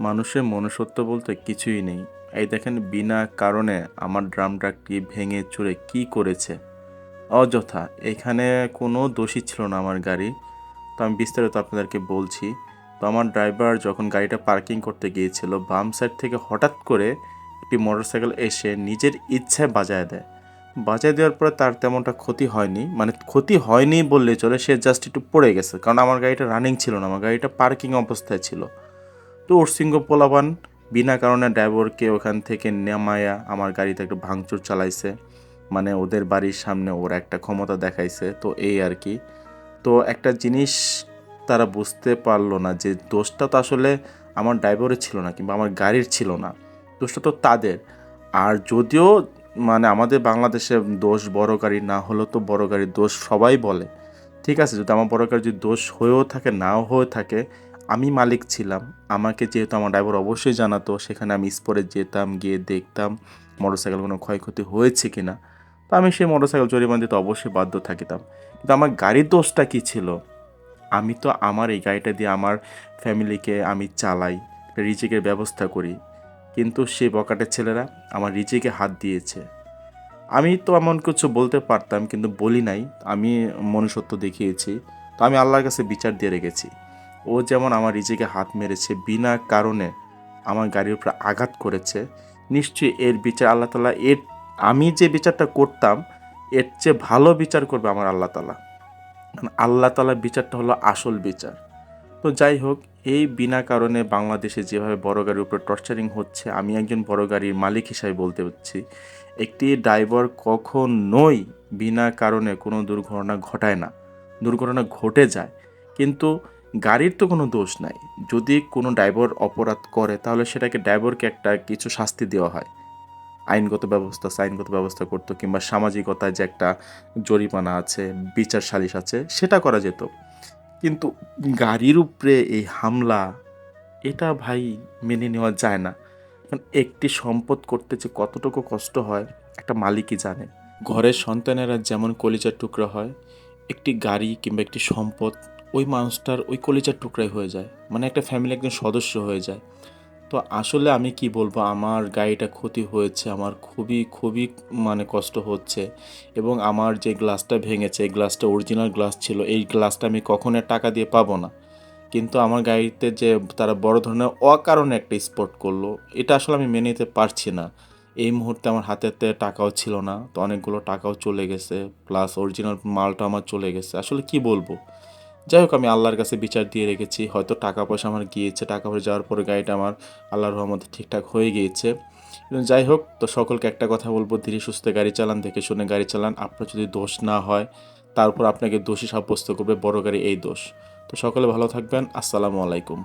মানুষের মনুষ্যত্ব বলতে কিছুই নেই। এই দেখেন বিনা কারণে আমার ড্রাম ট্রাকটি ভেঙে চুরে কি করেছে অযথা। এখানে কোনো দোষী ছিল না আমার গাড়ি। তো আমি বিস্তারিত আপনাদেরকে বলছি। তো আমার ড্রাইভার যখন গাড়িটা পার্কিং করতে গিয়েছিল, বাম সাইড থেকে হঠাৎ করে একটি মোটরসাইকেল এসে নিজের ইচ্ছায় বাজায় দেয়। বাজায় দেওয়ার পরে তার তেমনটা ক্ষতি হয়নি, মানে ক্ষতি হয়নি বললে চলে, সে জাস্ট একটু পড়ে গেছে, কারণ আমার গাড়িটা রানিং ছিল না, আমার গাড়িটা পার্কিং অবস্থায় ছিল। তো উরসিংহ পোলাপান বিনা কারণে ড্রাইভারকে ওখান থেকে নামায়া আমার গাড়িতে একটু ভাঙচুর চালাইছে, মানে ওদের বাড়ির সামনে ওরা একটা ক্ষমতা দেখাইছে। তো এই আর কি। তো একটা জিনিস তারা বুঝতে পারলো না যে দোষটা তো আসলে আমার ড্রাইভারের ছিল না, কিংবা আমার গাড়ির ছিল না, দোষটা তো তাদের। আর যদিও মানে আমাদের বাংলাদেশে দোষ বড় গাড়ি না হলেও তো বড় গাড়ির দোষ সবাই বলে, ঠিক আছে। যদি আমার বড় গাড়ির যদি দোষ হয়েও থাকে নাও হয়ে থাকে, আমি মালিক ছিলাম, আমাকে যেহেতু আমার ড্রাইভার অবশ্যই জানাতো, সেখানে আমি স্পটে যেতাম, গিয়ে দেখতাম মোটরসাইকেল কোনো ক্ষয়ক্ষতি হয়েছে কিনা। তো আমি সেই মোটরসাইকেল জরিমানা দিতে অবশ্যই বাধ্য থাকিতাম। কিন্তু আমার গাড়ির দোষটা কী ছিল? আমি তো আমার এই গাড়িটা দিয়ে আমার ফ্যামিলিকে আমি চালাই, রিজিকের ব্যবস্থা করি, কিন্তু সেই বকাটের ছেলেরা আমার রিজিকে হাত দিয়েছে। আমি তো এমন কিছু বলতে পারতাম, কিন্তু বলি নাই। আমি মনুষ্যত্ব দেখিয়েছি। তো আমি আল্লাহর কাছে বিচার দিয়ে রেখেছি। ও যেমন আমার রিজিকে হাত মেরেছে, বিনা কারণে আমার গাড়ির উপর আঘাত করেছে, নিশ্চয়ই এর বিচার আল্লাহ তাআলা, এর আমি যে বিচারটা করতাম এর চেয়ে ভালো বিচার করবে আমার আল্লাহ তাআলা। আল্লাহ তাআলার বিচারটা হলো আসল বিচার। তো যাই হোক, এই বিনা কারণে বাংলাদেশে যেভাবে বড় গাড়ির উপর টর্চারিং হচ্ছে, আমি একজন বড় গাড়ির মালিক হিসাবে বলতে হচ্ছি, একটি ড্রাইভার কখনোই বিনা কারণে কোনো দুর্ঘটনা ঘটায় না। দুর্ঘটনা ঘটে যায়, কিন্তু গাড়ির তো কোনো দোষ নাই। যদি কোনো ড্রাইভার অপরাধ করে তাহলে সেটাকে ড্রাইভারকে একটা কিছু শাস্তি দেওয়া হয়, আইনগত ব্যবস্থা আইনগত ব্যবস্থা করতো, কিংবা সামাজিকতায় যে একটা জরিমানা আছে, বিচার সালিশ আছে, সেটা করা যেত। কিন্তু গাড়ির উপরে এই হামলা, এটা ভাই মেনে নেওয়া যায় না। কারণ একটি সম্পদ করতে যে কতটুকু কষ্ট হয় একটা মালিকই জানে। ঘরের সন্তানেরা যেমন কলিজার টুকরা হয়, একটি গাড়ি কিংবা একটি সম্পদ ওই মানুষটার ওই কলিজার টুকরাই হয়ে যায়, মানে একটা ফ্যামিলি একজন সদস্য হয়ে যায়। তো আসলে আমি কি বলবো, আমার গাড়িটা ক্ষতি হয়েছে, আমার খুবই খুবই মানে কষ্ট হচ্ছে। এবং আমার যে গ্লাসটা ভেঙেছে, এই গ্লাসটা অরিজিনাল গ্লাস ছিল, এই গ্লাসটা আমি কখনো টাকা দিয়ে পাবো না। কিন্তু আমার গাড়িতে যে তারা বড় ধরনের অকারণে একটা স্পট করলো, এটা আসলে আমি মেনে নিতে পারছি না। এই মুহূর্তে আমার হাতেতে টাকাও ছিল না, তো অনেকগুলো টাকাও চলে গেছে, প্লাস অরিজিনাল মালটা আমার চলে গেছে। আসলে কি বলবো। যাই হোক, আমি আল্লাহর কাছে বিচার দিয়ে রেখেছি। হয়তো টাকা পয়সা আমার গিয়েছে, টাকা পয়সা যাওয়ার পরে গাড়িটা আমার আল্লাহর রহমতে ঠিকঠাক হয়ে গিয়েছে। কিন্তু যাই হোক, তো সকলকে একটা কথা বলবো, ধীরে সুস্থে গাড়ি চালান, দেখে শুনে গাড়ি চালান। আপনার যদি দোষ না হয়, তারপর আপনাকে দোষী সাব্যস্ত করবে বড় গাড়ি এই দোষ। তো সকলে ভালো থাকবেন। আসসালামু আলাইকুম।